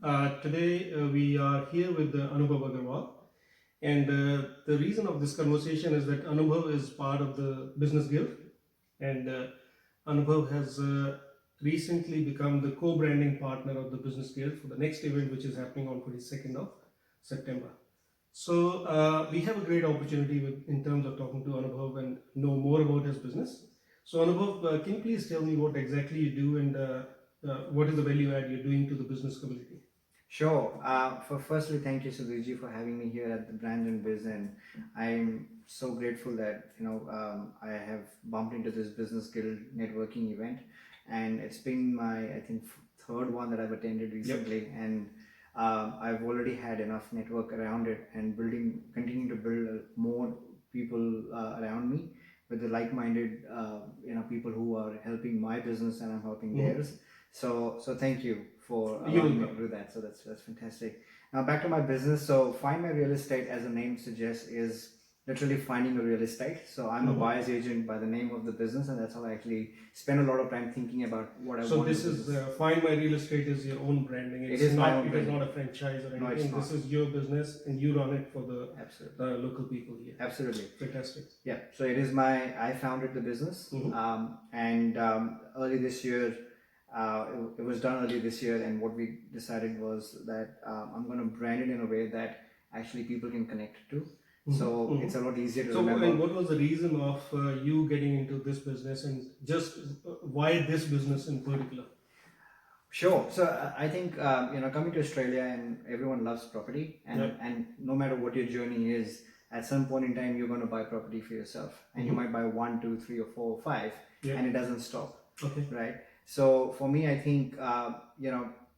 Today we are here with Anubhav Agarwal, and the reason of this conversation is that Anubhav is part of the Business Guild, and Anubhav has recently become the co-branding partner of the Business Guild for the next event, which is happening on 22nd of September. So we have a great opportunity in terms of talking to Anubhav and know more about his business. So Anubhav, can you please tell me what exactly you do and what is the value add you're doing to the business community? Sure. Firstly, thank you, Sudhirji, for having me here at the Brand and Biz, and I'm so grateful that I have bumped into this Business Guild networking event, and it's been my third one that I've attended recently, and I've already had enough network around it, and continuing to build more people around me with the like-minded people who are helping my business and I'm helping theirs. So thank you for allowing me to do that. So that's fantastic. Now back to my business. So Find My Real Estate, as the name suggests, is literally finding a real estate. So I'm a buyer's agent by the name of the business, and that's how I actually spend a lot of time thinking about what I want. So this is Find My Real Estate is your own branding. It is my own It is branding. not a franchise or anything. No, it's not. This is your business, and you run it for the Absolutely. local people here. Absolutely. Fantastic. Yeah. So it is I founded the business, and early this year. It was done early this year, and what we decided was that I'm going to brand it in a way that actually people can connect to. So it's a lot easier to remember. And what was the reason of you getting into this business, and just why this business in particular? Sure. So I think coming to Australia, and everyone loves property, and no matter what your journey is, at some point in time you're going to buy property for yourself, and you might buy 1, 2, 3, or 4, or 5, and it doesn't stop. Okay. Right. So for me, I think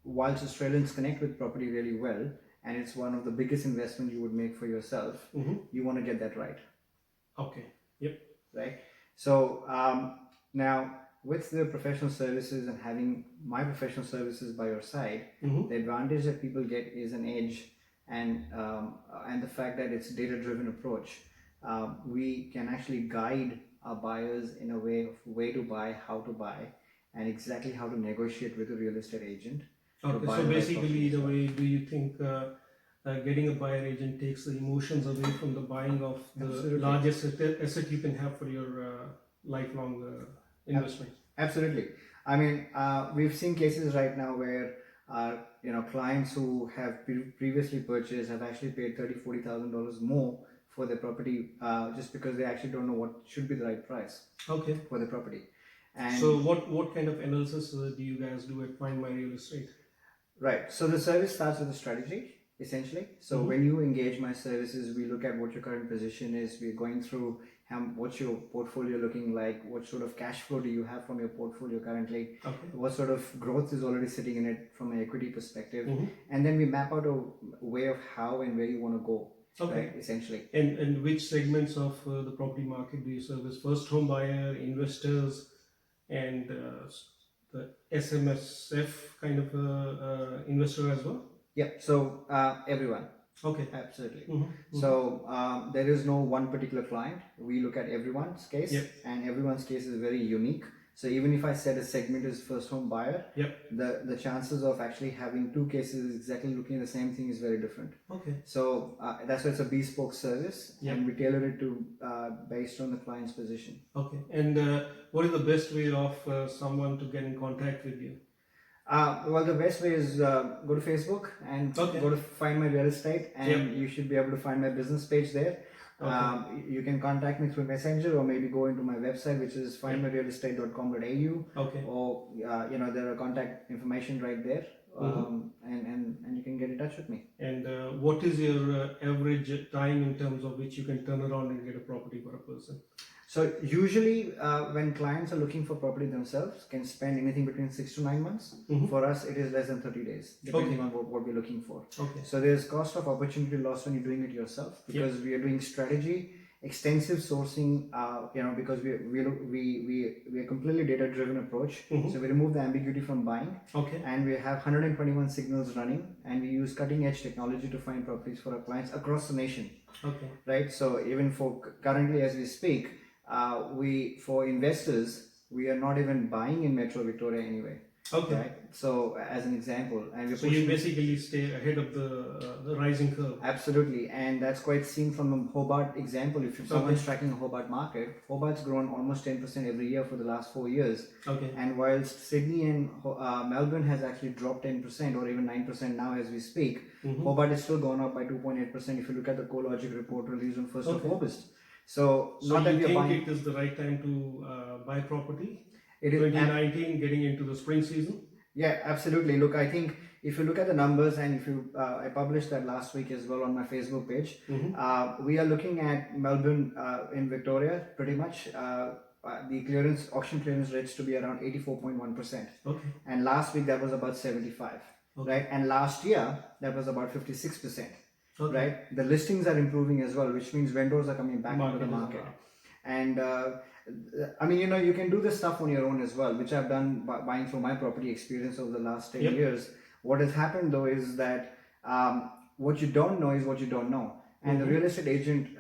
whilst Australians connect with property really well, and it's one of the biggest investments you would make for yourself, you want to get that right. Okay. Yep. Right. So now with the professional services and having my professional services by your side, the advantage that people get is an edge, and the fact that it's data-driven approach. We can actually guide our buyers in a way of where to buy, how to buy, and exactly how to negotiate with a real estate agent. Okay, so basically, the way do you think getting a buyer agent takes the emotions away from the buying of the largest asset you can have for your lifelong investment? Absolutely. I mean, we've seen cases right now where clients who have previously purchased have actually paid $30,000-$40,000 more for their property just because they actually don't know what should be the right price. Okay. For the property. And so what kind of analysis do you guys do at Find My Real Estate? Right. So the service starts with a strategy, essentially. So when you engage my services, we look at what your current position is. We're going through what's your portfolio looking like, what sort of cash flow do you have from your portfolio currently, what sort of growth is already sitting in it from an equity perspective, and then we map out a way of how and where you want to go. Okay. Right, essentially. And which segments of the property market do you service? First home buyer, investors, and the SMSF kind of investor as well? Yeah, so everyone. Okay. Absolutely. So there is no one particular client. We look at everyone's case, and everyone's case is very unique. So even if I said a segment is first home buyer, the chances of actually having two cases exactly looking at the same thing is very different. Okay. So that's why it's a bespoke service, and we tailor it to based on the client's position. Okay. And what is the best way of someone to get in contact with you? Well, the best way is go to Facebook and go to Find My Real Estate, and you should be able to find my business page there. You can contact me through Messenger, or maybe go into my website, which is findmyrealestate.com.au. Okay. Or there are contact information right there, and you can get in touch with me. And what is your average time in terms of which you can turn around and get a property for a person? So usually when clients are looking for property themselves, can spend anything between 6 to 9 months. For us, it is less than 30 days, depending on what we're looking for. Okay. So there's cost of opportunity loss when you're doing it yourself, because we are doing strategy, extensive sourcing, because we are completely data-driven approach. So we remove the ambiguity from buying. Okay. And we have 121 signals running, and we use cutting-edge technology to find properties for our clients across the nation. Okay. Right. So even for currently as we speak, for investors, we are not even buying in Metro Victoria anyway. Okay. right? So as an example, and we're So you pushing basically stay ahead of the rising curve. absolutely, and that's quite seen from the Hobart example. If someone's Okay. tracking a Hobart market, Hobart's grown almost 10% every year for the last 4 years. Okay. And whilst Sydney and Melbourne has actually dropped 10% or even 9% now as we speak, Hobart is still gone up by 2.8% if you look at the CoLogic report released on 1st of August. So, So not that you we are think buying. it is the right time to buy property? It is 2019 getting into the spring season? Yeah, absolutely. Look, I think if you look at the numbers, and if you, I published that last week as well on my Facebook page. We are looking at Melbourne in Victoria pretty much. The auction clearance rates to be around 84.1%. Okay. And last week that was about 75, right? And last year that was about 56%, right? The listings are improving as well, which means vendors are coming back into the market. And I mean, you can do this stuff on your own as well, which I've done buying through my property experience over the last 10 years. What has happened though is that what you don't know is what you don't know. And the real estate agent,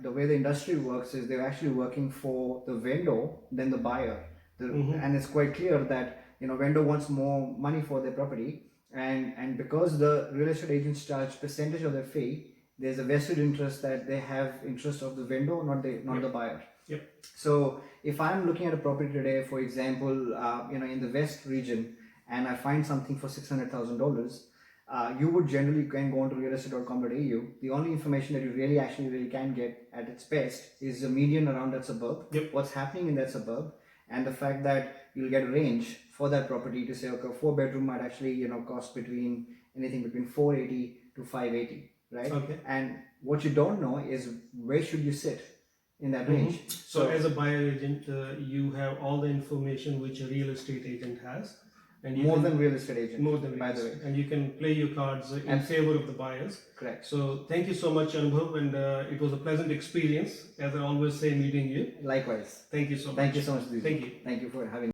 the way the industry works is they're actually working for the vendor than the buyer. And it's quite clear that, vendor wants more money for their property. And because the real estate agents charge percentage of their fee, there's a vested interest that they have interest of the vendor, not the buyer. Yep. So if I'm looking at a property today, for example, in the West region, and I find something for $600,000, you would generally can go onto realestate.com.au. The only information that you really can get at its best is the median around that suburb, what's happening in that suburb, and the fact that you'll get a range for that property to say, okay, a 4-bedroom might actually cost anything between 480 to 580, right? Okay. And what you don't know is where should you sit in that range. So as a buyer agent, you have all the information which a real estate agent has. And more than real estate agent. More than by the way. And you can play your cards in favor of the buyers. Correct. So thank you so much, Anubhav, and it was a pleasant experience, as I always say, meeting you. Likewise. Thank you so much. Thank you so much, Diji. Thank you. Thank you for having me.